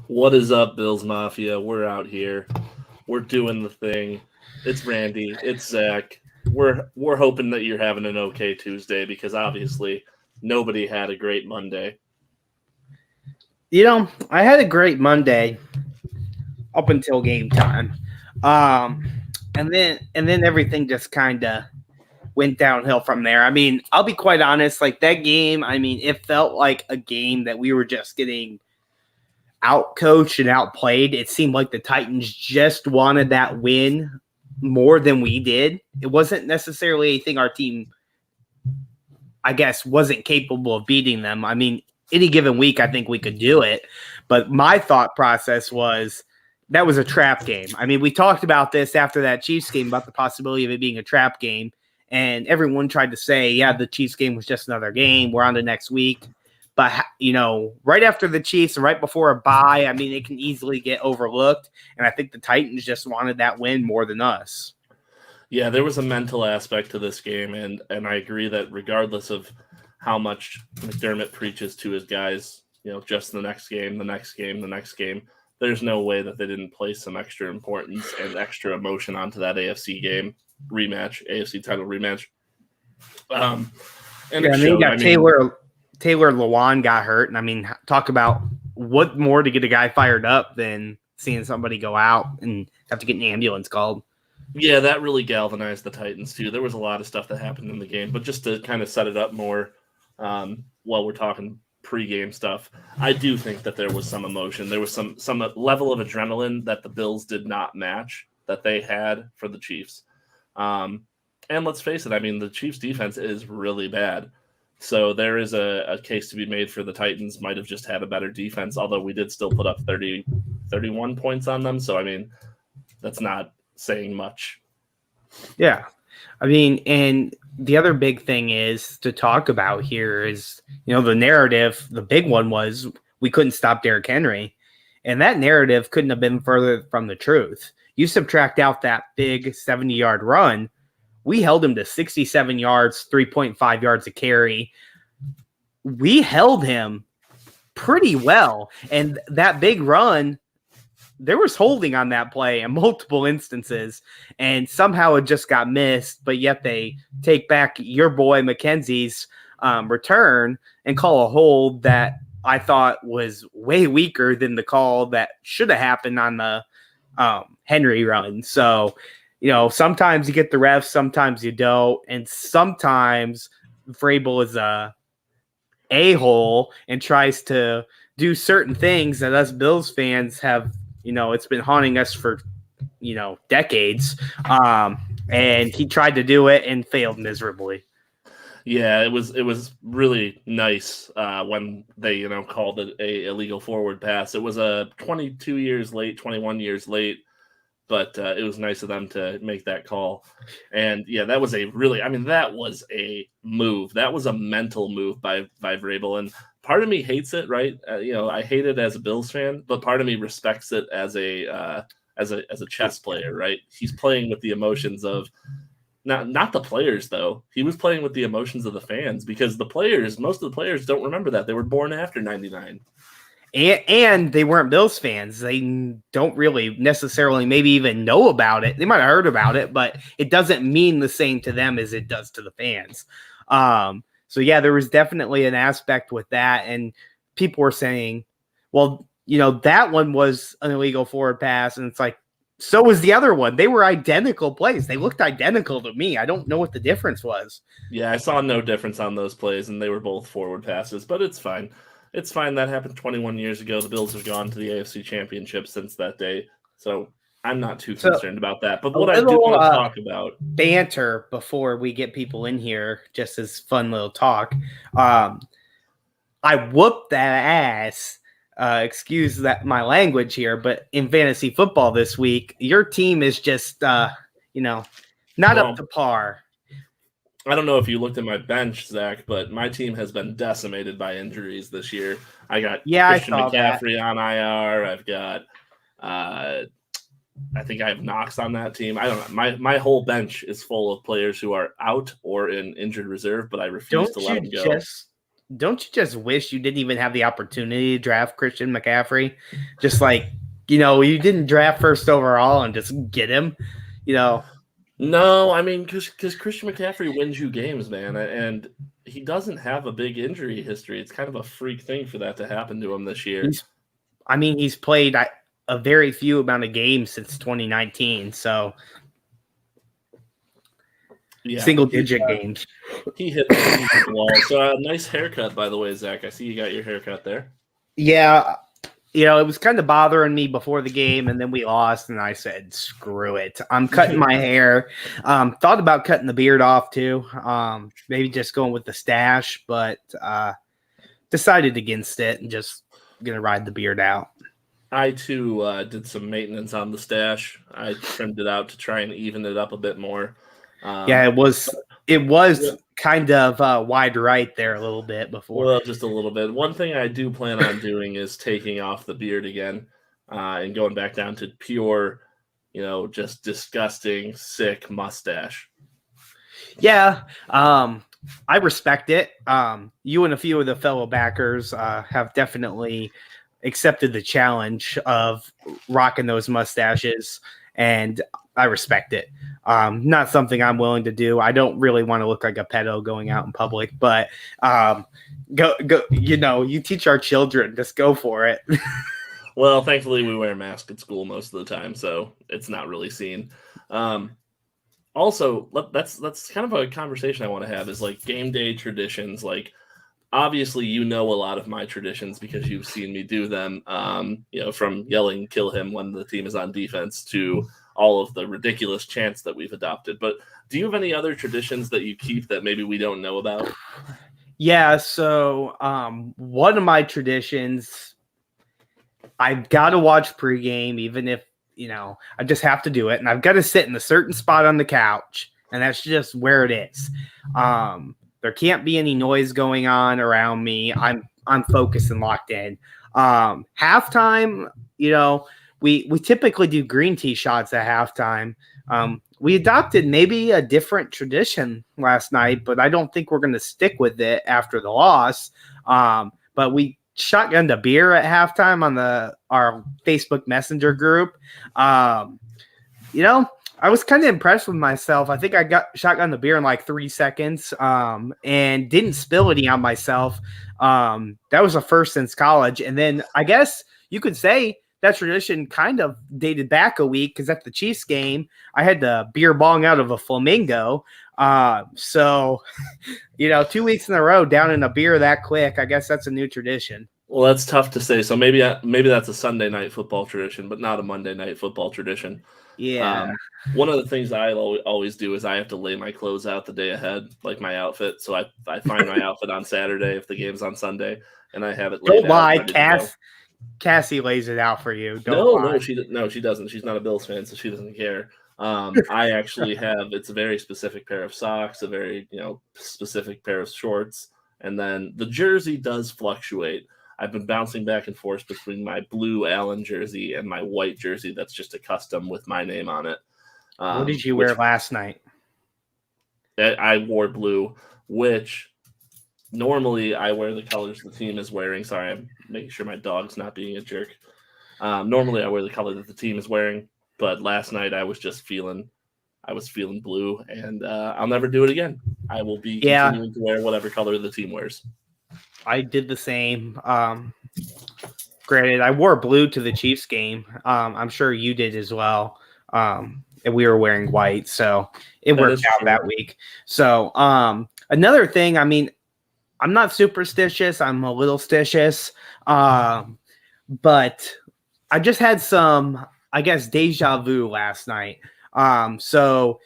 What is up, Bills Mafia? We're out here. We're doing the thing. It's Randy. It's Zach. We're hoping that you're having an okay Tuesday because obviously nobody had a great Monday. I had a great Monday up until game time. Um, and then everything just kind of went downhill from there. I mean, I'll be quite honest, like that game, I mean, it felt like a game that we were just getting outcoached and outplayed. It seemed like the Titans just wanted that win more than we did. It wasn't necessarily anything our team, I guess, wasn't capable of beating them. I mean, any given week, I think we could do it. But my thought process was that was a trap game. I mean, we talked about this after that Chiefs game about the possibility of it being a trap game. And everyone tried to say, yeah, the Chiefs game was just another game. We're on to next week. But, right after the Chiefs and right before a bye, I mean, it can easily get overlooked. And I think the Titans just wanted that win more than us. Yeah, there was a mental aspect to this game, and I agree that regardless of how much McDermott preaches to his guys, just the next game, the next game, the next game, there's no way that they didn't place some extra importance and extra emotion onto that AFC game rematch, AFC title rematch. And yeah, and then you got Taylor Lewan got hurt, and I mean, talk about what more to get a guy fired up than seeing somebody go out and have to get an ambulance called. Yeah, that really galvanized the Titans too. There was a lot of stuff that happened in the game, but just to kind of set it up more while we're talking pregame stuff, I do think that there was some emotion. There was some level of adrenaline that the Bills did not match that they had for the Chiefs. And let's face it, I mean, the Chiefs defense is really bad. So there is a case to be made for the Titans might have just had a better defense, although we did still put up 31 points on them. So, I mean, that's not saying much. Yeah. I mean, and the other big thing is to talk about here is, the narrative, the big one was we couldn't stop Derrick Henry. And that narrative couldn't have been further from the truth. You subtract out that big 70-yard run, we held him to 67 yards, 3.5 yards a carry. We held him pretty well. And that big run, there was holding on that play in multiple instances, and somehow it just got missed, but yet they take back your boy McKenzie's return and call a hold that I thought was way weaker than the call that should have happened on the Henry run. So, sometimes you get the refs, sometimes you don't, and sometimes Vrabel is a-hole and tries to do certain things that us Bills fans have it's been haunting us for, decades. And he tried to do it and failed miserably. Yeah, it was really nice when they, called it a illegal forward pass. It was 22 years late, 21 years late, but it was nice of them to make that call. And yeah, that was that was a move. That was a mental move by Vrabel. And part of me hates it, right? I hate it as a Bills fan, but part of me respects it as a chess player, right? He's playing with the emotions of not the players though. He was playing with the emotions of the fans because most of the players don't remember that. They were born after 99. And they weren't Bills fans. They don't really necessarily maybe even know about it. They might have heard about it, but it doesn't mean the same to them as it does to the fans. So, yeah, there was definitely an aspect with that. And people were saying, well, that one was an illegal forward pass. And it's like, so was the other one. They were identical plays. They looked identical to me. I don't know what the difference was. Yeah, I saw no difference on those plays, and they were both forward passes, but it's fine. It's fine. That happened 21 years ago. The Bills have gone to the AFC Championship since that day. So I'm not too concerned about that. But what I do want to talk about. Banter before we get people in here, just as fun little talk. I whooped that ass. Excuse my language here, but in fantasy football this week, your team is just, not up to par. I don't know if you looked at my bench, Zach, but my team has been decimated by injuries this year. I got Christian McCaffrey on IR. I've got, I think I have Knox on that team. I don't know. My whole bench is full of players who are out or in injured reserve, but I refuse to let them go. don't you just wish you didn't even have the opportunity to draft Christian McCaffrey? Just like, you didn't draft first overall and just get him, No, I mean, because Christian McCaffrey wins you games, man, and he doesn't have a big injury history. It's kind of a freak thing for that to happen to him this year. He's played a very few amount of games since 2019, so single-digit games. He hit the wall. So nice haircut, by the way, Zach. I see you got your haircut there. Yeah, it was kind of bothering me before the game, and then we lost, and I said, screw it. I'm cutting my hair. Thought about cutting the beard off, too. Maybe just going with the stash, but decided against it and just going to ride the beard out. I, too, did some maintenance on the stash. I trimmed it out to try and even it up a bit more. It was kind of wide right there a little bit before. Well, just a little bit. One thing I do plan on doing is taking off the beard again and going back down to pure, just disgusting, sick mustache. Yeah, I respect it. You and a few of the fellow backers have definitely accepted the challenge of rocking those mustaches, and I respect it. Not something I'm willing to do. I don't really want to look like a pedo going out in public, but go. You teach our children, just go for it. Well, thankfully we wear masks at school most of the time, so it's not really seen. Also, that's kind of a conversation I want to have is like game day traditions. Like, obviously, a lot of my traditions because you've seen me do them. From yelling "kill him" when the team is on defense to all of the ridiculous chants that we've adopted. But do you have any other traditions that you keep that maybe we don't know about? Yeah. So one of my traditions, I've got to watch pregame, even if, I just have to do it. And I've got to sit in a certain spot on the couch. And that's just where it is. There can't be any noise going on around me. I'm focused and locked in. Halftime, we typically do green tea shots at halftime. We adopted maybe a different tradition last night, but I don't think we're going to stick with it after the loss. But we shotgunned a beer at halftime on our Facebook Messenger group. I was kind of impressed with myself. I think I got shotgun the beer in like 3 seconds and didn't spill any on myself. That was a first since college. And then I guess you could say that tradition kind of dated back a week because at the Chiefs game, I had the beer bong out of a flamingo. So 2 weeks in a row down in a beer that quick, I guess that's a new tradition. Well, that's tough to say. So maybe that's a Sunday night football tradition, but not a Monday night football tradition. Yeah. One of the things I always do is I have to lay my clothes out the day ahead, like my outfit. So I find my outfit on Saturday if the game's on Sunday, and I have it laid Don't lie, out. Cassie lays it out for you. No, she doesn't. She's not a Bills fan, so she doesn't care. I actually it's a very specific pair of socks, a very specific pair of shorts, and then the jersey does fluctuate. I've been bouncing back and forth between my blue Allen jersey and my white jersey that's just a custom with my name on it. What did you wear last night? I wore blue, which normally I wear the colors the team is wearing. Sorry, I'm making sure my dog's not being a jerk. Normally I wear the color that the team is wearing, but last night I was feeling blue, and I'll never do it again. I will be continuing to wear whatever color the team wears. I did the same. Granted, I wore blue to the Chiefs game. I'm sure you did as well. And we were wearing white, so it worked out that week. So another thing, I mean, I'm not superstitious. I'm a little stitious. But I just had some, I guess, deja vu last night. So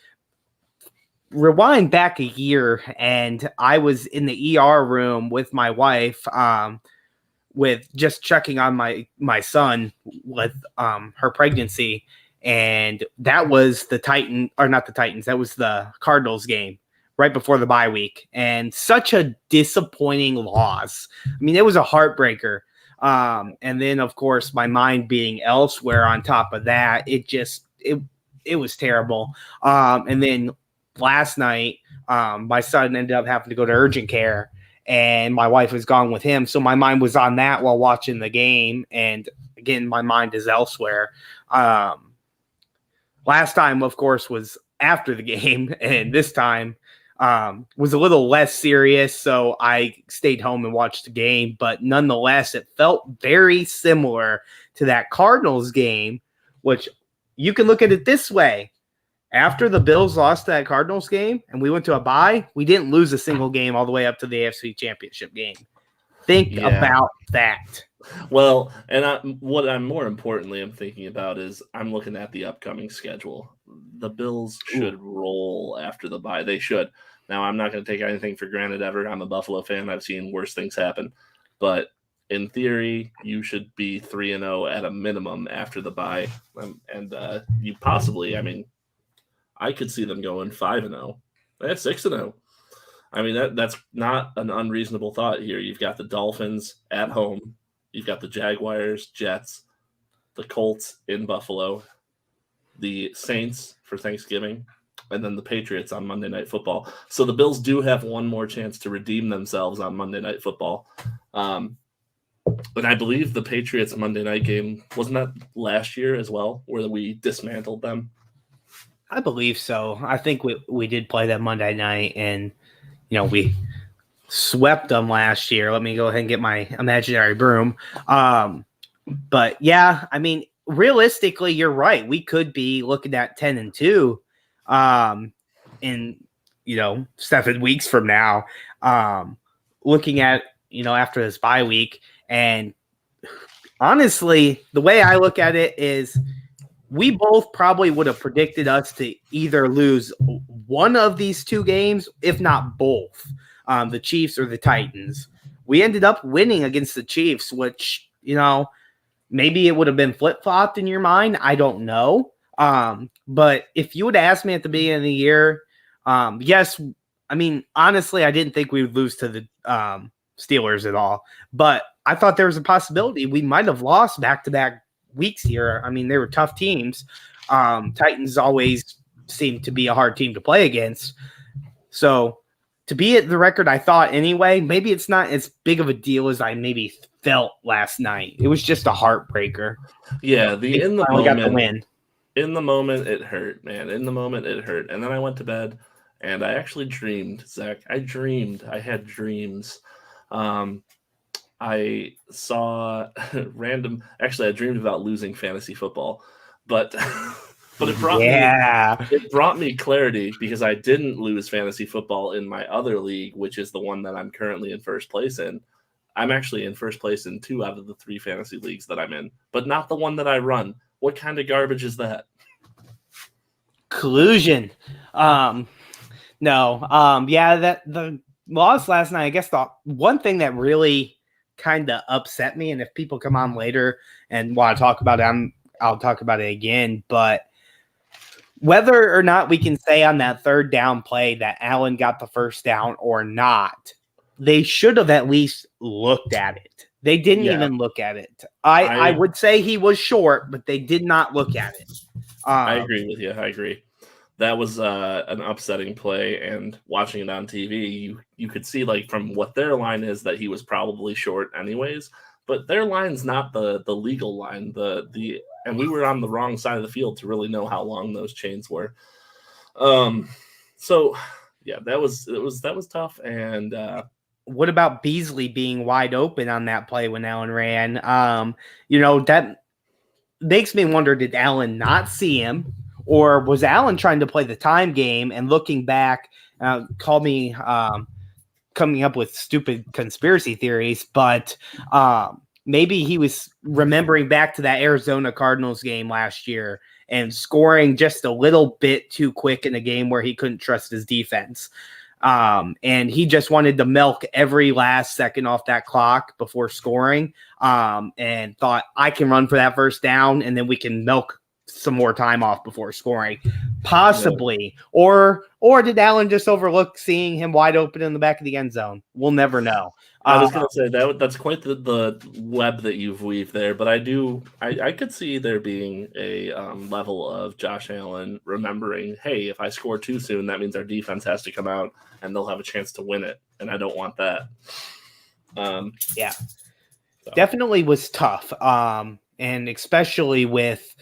rewind back a year, and I was in the ER room with my wife, with just checking on my son with her pregnancy, and that was that was the Cardinals game right before the bye week, and such a disappointing loss. I mean, it was a heartbreaker. And then of course my mind being elsewhere on top of that, it was terrible. And then last night, my son ended up having to go to urgent care, and my wife was gone with him. So my mind was on that while watching the game. And again, my mind is elsewhere. Last time, of course, was after the game, and this time was a little less serious. So I stayed home and watched the game. But nonetheless, it felt very similar to that Cardinals game, which you can look at it this way. After the Bills lost that Cardinals game and we went to a bye, we didn't lose a single game all the way up to the AFC Championship game. Think about that. Well, and what I'm more importantly I'm thinking about is I'm looking at the upcoming schedule. The Bills should roll after the bye. They should. Now, I'm not going to take anything for granted ever. I'm a Buffalo fan. I've seen worse things happen. But in theory, you should be 3-0 at a minimum after the bye. And you possibly, I could see them going 5-0. That's 6-0. I mean, that's not an unreasonable thought here. You've got the Dolphins at home. You've got the Jaguars, Jets, the Colts in Buffalo, the Saints for Thanksgiving, and then the Patriots on Monday Night Football. So the Bills do have one more chance to redeem themselves on Monday Night Football. And I believe the Patriots Monday night game, wasn't that last year as well, where we dismantled them? I believe so. I think we did play that Monday night, and we swept them last year. Let me go ahead and get my imaginary broom. But yeah, realistically, you're right. We could be looking at 10-2 in 7 weeks from now. Looking at after this bye week, and honestly, the way I look at it is, we both probably would have predicted us to either lose one of these two games, if not both, the Chiefs or the Titans. We ended up winning against the Chiefs, which, maybe it would have been flip-flopped in your mind. I don't know. But if you would ask me at the beginning of the year, yes, honestly, I didn't think we would lose to the Steelers at all. But I thought there was a possibility we might have lost back-to-back weeks here. They were tough teams. Titans always seem to be a hard team to play against. So to be at the record I thought anyway, maybe it's not as big of a deal as I maybe felt last night. It was just a heartbreaker. Yeah, in the moment, got the win. In the moment, it hurt, man. In the moment, it hurt. And then I went to bed, and I actually dreamed, Zach. I had dreams. I saw actually, I dreamed about losing fantasy football, but it brought me clarity, because I didn't lose fantasy football in my other league, which is the one that I'm currently in first place in. I'm actually in first place in 2 out of the 3 fantasy leagues that I'm in, but not the one that I run. What kind of garbage is that? Collusion. No. That the loss last night, I guess the one thing that really kind of upset me, and if people come on later and want to talk about it, I'll talk about it again, but whether or not we can say on that third down play that Allen got the first down or not, they should have at least looked at it. They didn't even look at it. I would say he was short, but they did not look at it. I agree with you. I agree. That was an upsetting play, and watching it on TV, you could see, like, from what their line is, that he was probably short anyways. But their line's not the legal line. And we were on the wrong side of the field to really know how long those chains were. So yeah, that was tough. And what about Beasley being wide open on that play when Allen ran? That makes me wonder, did Allen not see him? Or was Allen trying to play the time game and looking back, call me coming up with stupid conspiracy theories, but maybe he was remembering back to that Arizona Cardinals game last year and scoring just a little bit too quick in a game where he couldn't trust his defense. And he just wanted to milk every last second off that clock before scoring, and thought, I can run for that first down and then we can milk some more time off before scoring, possibly. Or did Allen just overlook seeing him wide open in the back of the end zone? We'll never know. I was going to say that's quite the web that you've weaved there, but I could see there being a level of Josh Allen remembering, hey, if I score too soon, that means our defense has to come out and they'll have a chance to win it. and I don't want that. Definitely was tough. And especially with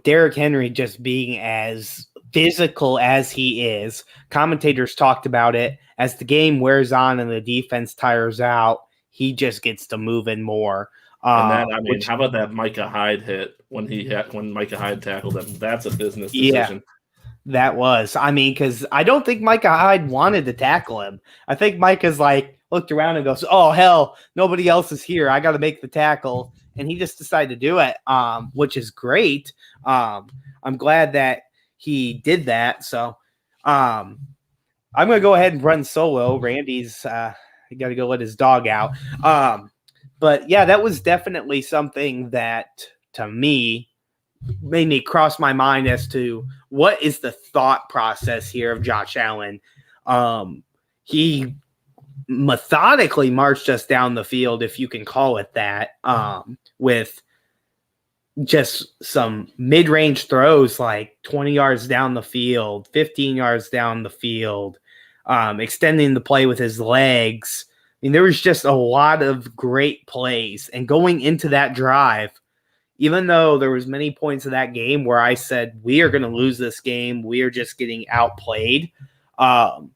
Derrick Henry just being as physical as he is. Commentators talked about it. As the game wears on and the defense tires out, he just gets to move in more. And that, how about that Micah Hyde hit when Micah Hyde tackled him? That's a business decision. Yeah, that was. Because I don't think Micah Hyde wanted to tackle him. I think Micah's looked around and goes, "Oh hell, nobody else is here. I got to make the tackle," and he just decided to do it, which is great. I'm glad that he did that. So, I'm gonna go ahead and run solo. Randy's got to go let his dog out. But yeah, that was definitely something that to me made me cross my mind as to what is the thought process here of Josh Allen. He methodically marched us down the field, if you can call it that, with just some mid-range throws 20 yards down the field, 15 yards down the field, extending the play with his legs. There was just a lot of great plays. And going into that drive, even though there was many points of that game where I said, we are going to lose this game, we are just getting outplayed. On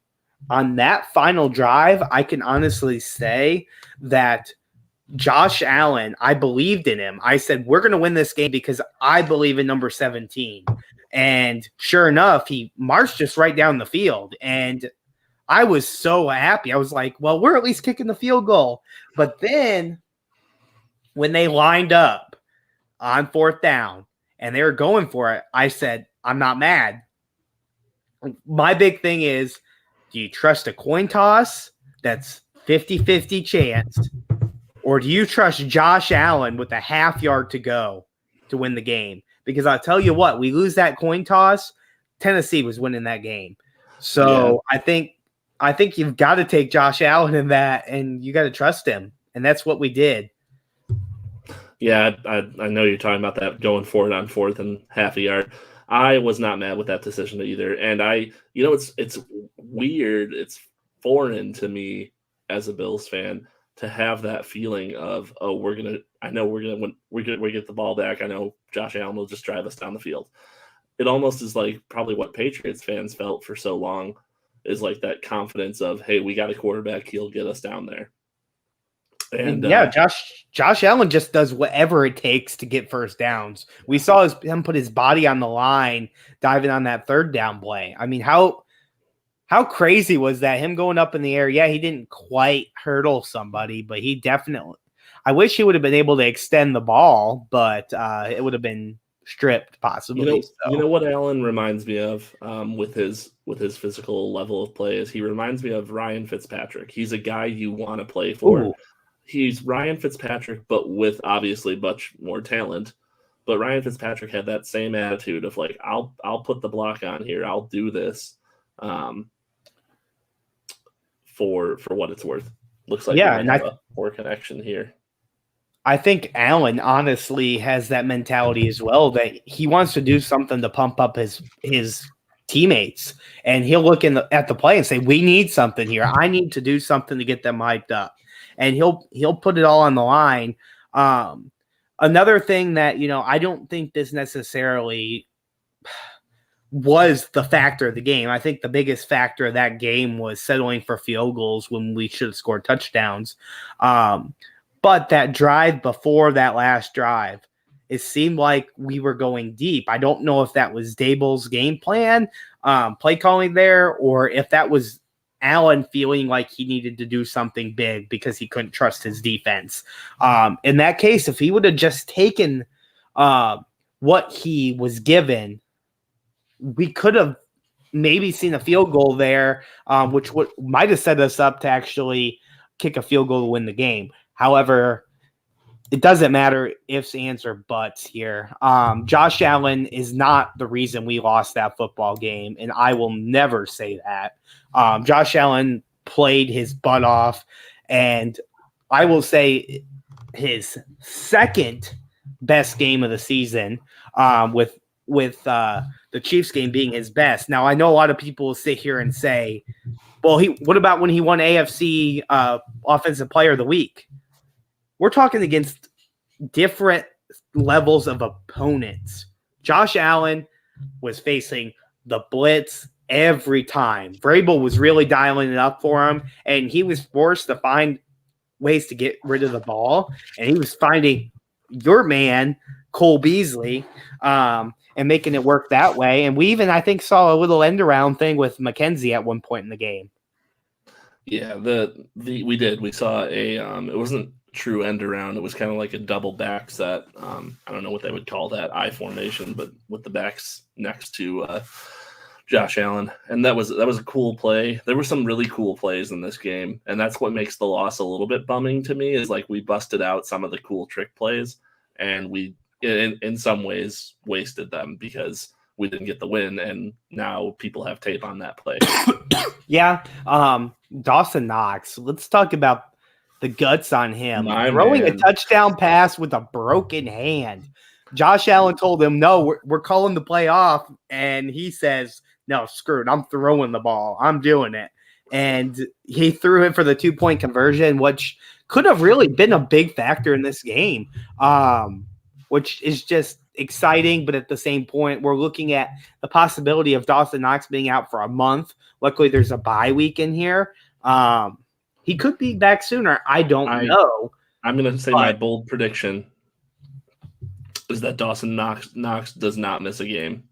that final drive, I can honestly say that Josh Allen, I believed in him. I said, we're going to win this game because I believe in number 17. And sure enough, he marched us right down the field. And I was so happy. I was like, well, we're at least kicking the field goal. But then when they lined up on 4th down and they were going for it, I said, I'm not mad. My big thing is, do you trust a coin toss that's 50-50 chance? Or do you trust Josh Allen with a half yard to go to win the game? Because I'll tell you what, we lose that coin toss, Tennessee was winning that game. So yeah. I think you've got to take Josh Allen in that, and you got to trust him. And that's what we did. Yeah, I know you're talking about that going for it on 4th and half a yard. I was not mad with that decision either. And it's weird. It's foreign to me as a Bills fan to have that feeling of, oh, we're going to get the ball back. I know Josh Allen will just drive us down the field. It almost is like probably what Patriots fans felt for so long, is like that confidence of, hey, we got a quarterback, he'll get us down there. And Josh Allen just does whatever it takes to get first downs. We saw him put his body on the line, diving on that 3rd down play. How crazy was that? Him going up in the air. Yeah, he didn't quite hurdle somebody, but he definitely, I wish he would have been able to extend the ball, but it would have been stripped possibly. You know what Allen reminds me of with his physical level of play is he reminds me of Ryan Fitzpatrick. He's a guy you want to play for. Ooh. He's Ryan Fitzpatrick, but with obviously much more talent. But Ryan Fitzpatrick had that same attitude of like, I'll put the block on here. I'll do this for what it's worth. Looks like and have a poor connection here. I think Allen honestly has that mentality as well, that he wants to do something to pump up his teammates, and he'll look at the play and say, we need something here. I need to do something to get them hyped up. And he'll put it all on the line. Another thing that, I don't think this necessarily was the factor of the game. I think the biggest factor of that game was settling for field goals when we should have scored touchdowns. But that drive before that last drive, it seemed like we were going deep. I don't know if that was Daboll's game plan, play calling there, or if that was Allen feeling like he needed to do something big because he couldn't trust his defense. In that case, if he would have just taken what he was given, we could have maybe seen a field goal there, which might have set us up to actually kick a field goal to win the game. However, it doesn't matter ifs, ands, or buts here. Josh Allen is not the reason we lost that football game, and I will never say that. Josh Allen played his butt off, and I will say his second best game of the season, with the Chiefs game being his best. Now, I know a lot of people will sit here and say, Well, what about when he won AFC Offensive Player of the Week? We're talking against different levels of opponents. Josh Allen was facing the blitz every time. Vrabel was really dialing it up for him, and he was forced to find ways to get rid of the ball, and he was finding your man, Cole Beasley, and making it work that way. And we even, I think, saw a little end around thing with McKenzie at one point in the game. Yeah, we did. We saw a it wasn't true end around. It was kind of like a double back set. I don't know what they would call that, I formation, but with the backs next to Josh Allen, and that was a cool play. There were some really cool plays in this game, and that's what makes the loss a little bit bumming to me. Is like we busted out some of the cool trick plays, and we in some ways wasted them because we didn't get the win, and now people have tape on that play. Yeah, Dawson Knox. Let's talk about the guts on him. Throwing a touchdown pass with a broken hand. Josh Allen told him, no, we're calling the play off. And he says, no, screw it. I'm throwing the ball. I'm doing it. And he threw it for the 2-point conversion, which could have really been a big factor in this game, which is just exciting. But at the same point, we're looking at the possibility of Dawson Knox being out for a month. Luckily, there's a bye week in here. He could be back sooner. I don't know. I'm going to say my bold prediction is that Dawson Knox does not miss a game.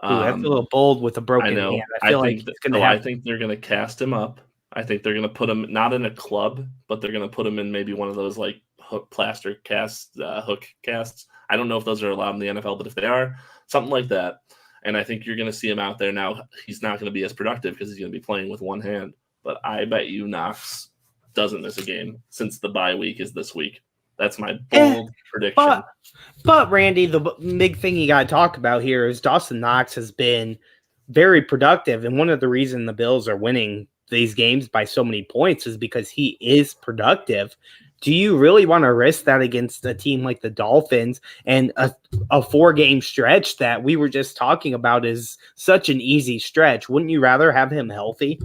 That's a little bold with a broken hand. I think they're going to cast him up. I think they're going to put him not in a club, but they're going to put him in maybe one of those like plaster casts, hook casts. I don't know if those are allowed in the NFL, but if they are, something like that. And I think you're going to see him out there now. He's not going to be as productive because he's going to be playing with one hand. But I bet you Knox doesn't miss a game since the bye week is this week. That's my bold prediction. But Randy, the big thing you got to talk about here is Dawson Knox has been very productive. And one of the reasons the Bills are winning these games by so many points is because he is productive. Do you really want to risk that against a team like the Dolphins and a 4-game stretch that we were just talking about is such an easy stretch? Wouldn't you rather have him healthy?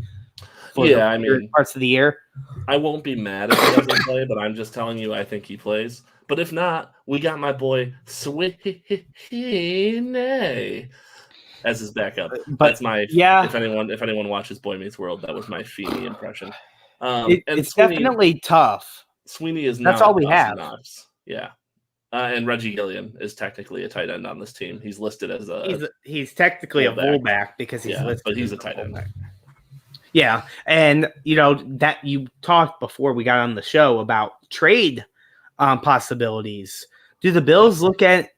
I mean, parts of the year. I won't be mad if he doesn't play, but I'm just telling you, I think he plays. But if not, we got my boy Sweeney as his backup. That's my If anyone watches Boy Meets World, that was my Feeney impression. It's Sweeney, definitely tough. Sweeney is that's all we have. Knox. Yeah. And Reggie Gilliam is technically a tight end on this team. He's listed as he's technically a fullback because he's listed, but he's a tight end. Yeah, and that you talked before we got on the show about trade possibilities. Do the Bills look at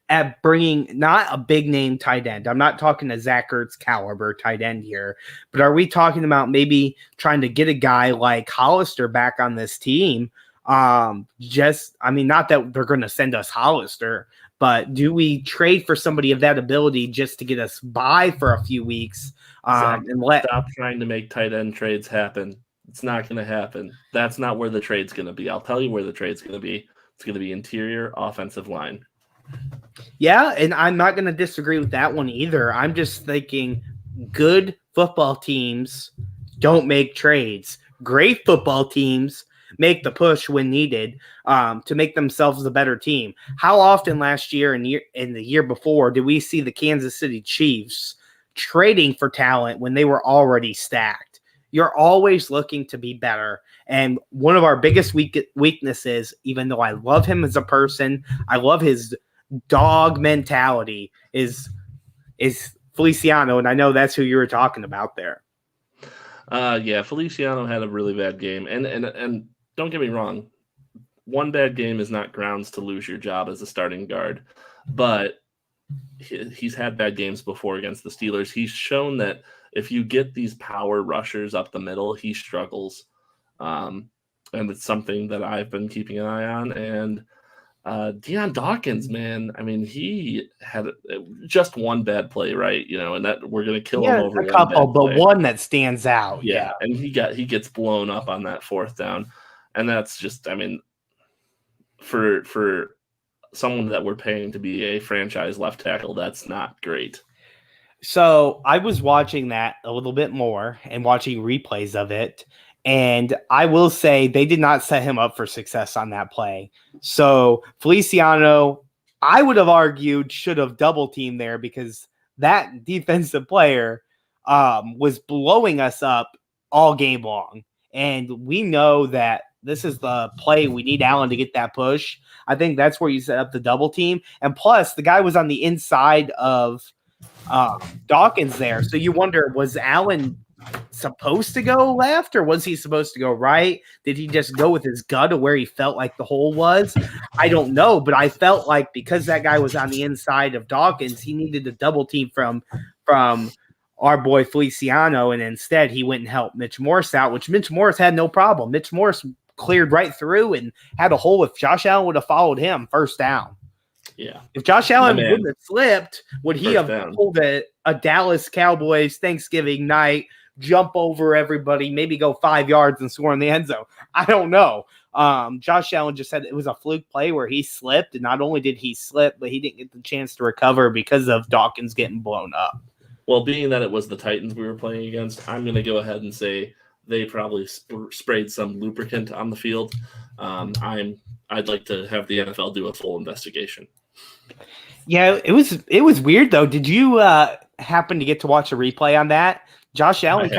bringing not a big name tight end? I'm not talking a Zach Ertz caliber tight end here, but are we talking about maybe trying to get a guy like Hollister back on this team? Not that they're going to send us Hollister, but do we trade for somebody of that ability just to get us by for a few weeks? Stop trying to make tight end trades happen. It's not going to happen. That's not where the trade's going to be. I'll tell you where the trade's going to be. It's going to be interior offensive line. Yeah, and I'm not going to disagree with that one either. I'm just thinking good football teams don't make trades. Great football teams make the push when needed to make themselves a better team. How often last year and the year before did we see the Kansas City Chiefs trading for talent when they were already stacked? You're always looking to be better. And one of our biggest weaknesses, even though I love him as a person, I love his dog mentality, is Feliciano. And I know that's who you were talking about there. Feliciano had a really bad game. And don't get me wrong, one bad game is not grounds to lose your job as a starting guard. But he's had bad games before against the Steelers. He's shown that if you get these power rushers up the middle, he struggles. And it's something that I've been keeping an eye on. And Deon Dawkins, man, I mean, he had just one bad play, right? And that we're going to kill him over a couple, but one that stands out. Yeah. And he gets blown up on that 4th down. And that's just, I mean, for someone that we're paying to be a franchise left tackle, that's not great. So I was watching that a little bit more and watching replays of it. And I will say they did not set him up for success on that play. So Feliciano, I would have argued, should have double teamed there because that defensive player was blowing us up all game long. And we know that this is the play we need Allen to get that push. I think that's where you set up the double team. And plus, the guy was on the inside of Dawkins there. So you wonder, was Allen supposed to go left or was he supposed to go right? Did he just go with his gut of where he felt like the hole was? I don't know, but I felt like because that guy was on the inside of Dawkins, he needed a double team from our boy Feliciano, and instead he went and helped Mitch Morse out, which Mitch Morse had no problem. Mitch Morse cleared right through and had a hole. If Josh Allen would have followed him, first down. Yeah. If Josh Allen wouldn't have slipped, would he have pulled a Dallas Cowboys Thanksgiving night, jump over everybody, maybe go 5 yards and score in the end zone? I don't know. Josh Allen just said it was a fluke play where he slipped, and not only did he slip, but he didn't get the chance to recover because of Dawkins getting blown up. Well, being that it was the Titans we were playing against, I'm going to go ahead and say they probably sprayed some lubricant on the field. I'd like to have the NFL do a full investigation. Yeah, it was weird though. Did you happen to get to watch a replay on that? Josh Allen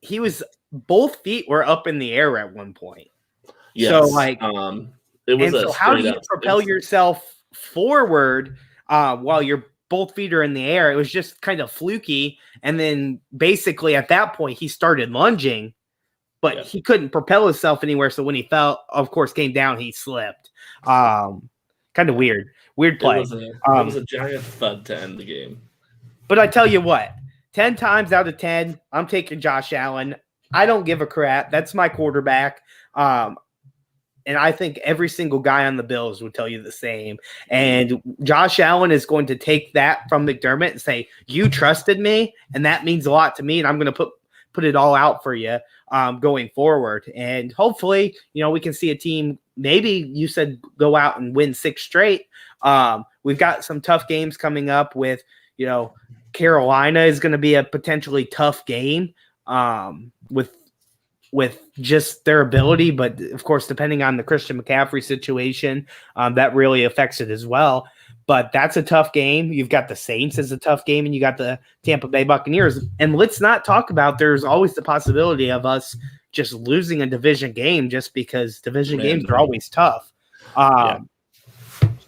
he was, both feet were up in the air at one point. Yes. So like it was. And so how do you propel yourself forward while your both feet are in the air? It was just kind of fluky, and then basically at that point he started lunging, but he couldn't propel himself anywhere. So when he fell, of course, came down, he slipped. Kind of weird play. It was a giant thud to end the game. But I tell you what, 10 times out of 10, I'm taking Josh Allen. I don't give a crap. That's my quarterback. And I think every single guy on the Bills would tell you the same. And Josh Allen is going to take that from McDermott and say, you trusted me, and that means a lot to me, and I'm going to put it all out for you going forward. And hopefully, we can see a team, maybe you said go out and win 6 straight. We've got some tough games coming up with, Carolina is going to be a potentially tough game with just their ability. But of course, depending on the Christian McCaffrey situation, that really affects it as well. But that's a tough game. You've got the Saints as a tough game, and you got the Tampa Bay Buccaneers. And let's not talk about, there's always the possibility of us just losing a division game just because division games are always tough.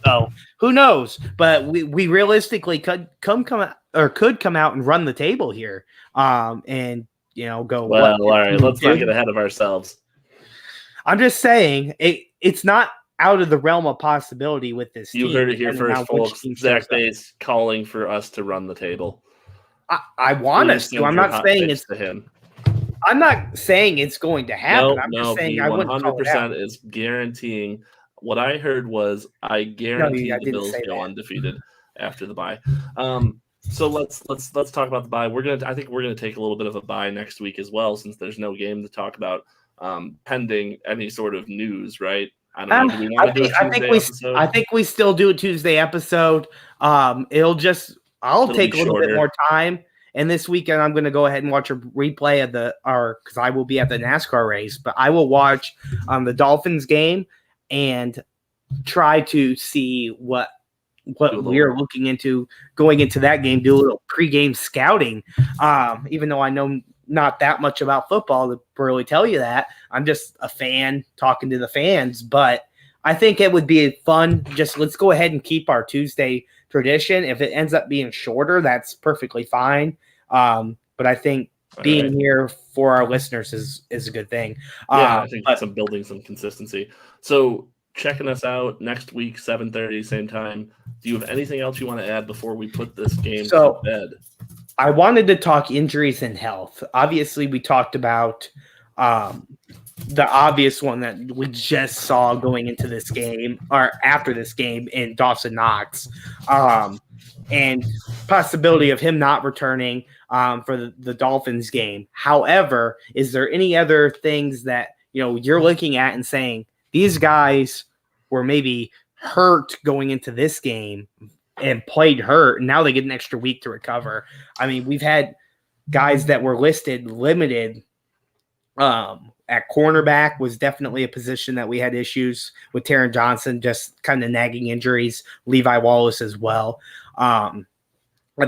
So who knows? But we realistically could come out and run the table here. And go. Well, all right. Let's not get ahead of ourselves. I'm just saying it's not out of the realm of possibility with this team. You heard it here first, folks. Zach Bates calling for us to run the table. I want us to. I'm not saying it's to him. I'm not saying it's going to happen. I'm just saying I 100% is guaranteeing. What I heard was I guarantee the Bills go undefeated after the bye. So let's talk about the bye. I think we're gonna take a little bit of a bye next week as well, since there's no game to talk about, pending any sort of news, right? I don't know. Do we want to do a Tuesday episode? I think we still do a Tuesday episode. I'll take a little bit more time. And this weekend, I'm going to go ahead and watch a replay of because I will be at the NASCAR race, but I will watch the Dolphins game and try to see what we are looking into going into that game, do a little pregame scouting. Even though I know not that much about football to really tell you that. I'm just a fan talking to the fans, but I think it would be fun. Just let's go ahead and keep our Tuesday tradition. If it ends up being shorter, that's perfectly fine. But I think being here for our listeners is a good thing. I think I'm building some consistency. So checking us out next week, 7:30, same time. Do you have anything else you want to add before we put this game to bed? I wanted to talk injuries and health. Obviously, we talked about the obvious one that we just saw going into this game or after this game in Dawson Knox, and possibility of him not returning for the Dolphins game. However, is there any other things that you're looking at and saying these guys were maybe hurt going into this game and played hurt, and now they get an extra week to recover. I mean, we've had guys that were listed limited. At cornerback was definitely a position that we had issues with. Taron Johnson, just kind of nagging injuries. Levi Wallace as well. I'd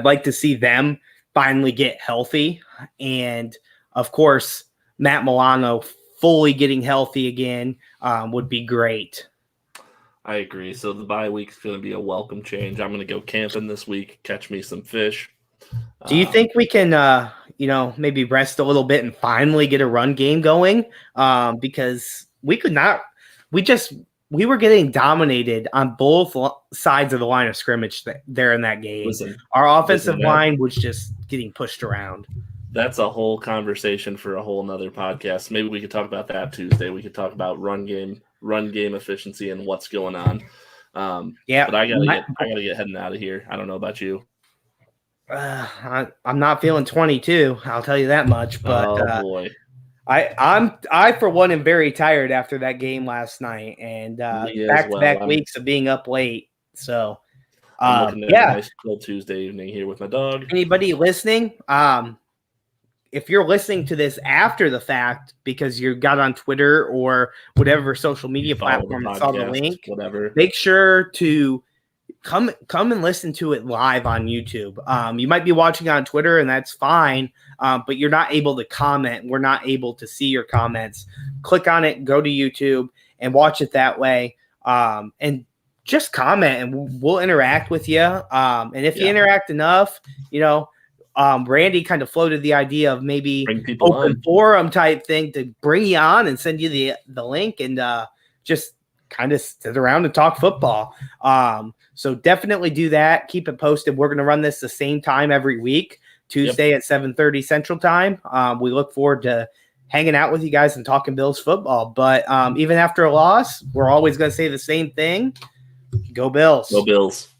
like to see them finally get healthy. And, of course, Matt Milano fully getting healthy again would be great. I agree. So the bye week is going to be a welcome change. I'm going to go camping this week, catch me some fish. Do you think we can, maybe rest a little bit and finally get a run game going? Because we could not. We were getting dominated on both sides of the line of scrimmage there in that game. Our offensive line was just getting pushed around. That's a whole conversation for a whole nother podcast. Maybe we could talk about that Tuesday. We could talk about run game efficiency and what's going on. But I gotta get heading out of here. I don't know about you. I'm not feeling 22. I'll tell you that much. But boy, I for one am very tired after that game last night, and back-to-back weeks of being up late. So, I'm looking at a nice cool Tuesday evening here with my dog. Anybody listening? If you're listening to this after the fact because you got on Twitter or whatever social media platform and saw the link, whatever, make sure to come and listen to it live on YouTube. You might be watching on Twitter, and that's fine, but you're not able to comment. We're not able to see your comments. Click on it, go to YouTube, and watch it that way. And just comment, and we'll interact with you. And if you interact enough, Randy kind of floated the idea of maybe open forum type thing to bring you on and send you the link and just kind of sit around and talk football. So definitely do that. Keep it posted. We're going to run this the same time every week, Tuesday at 7:30 Central Time. We look forward to hanging out with you guys and talking Bills football. But even after a loss, we're always going to say the same thing. Go Bills. Go Bills.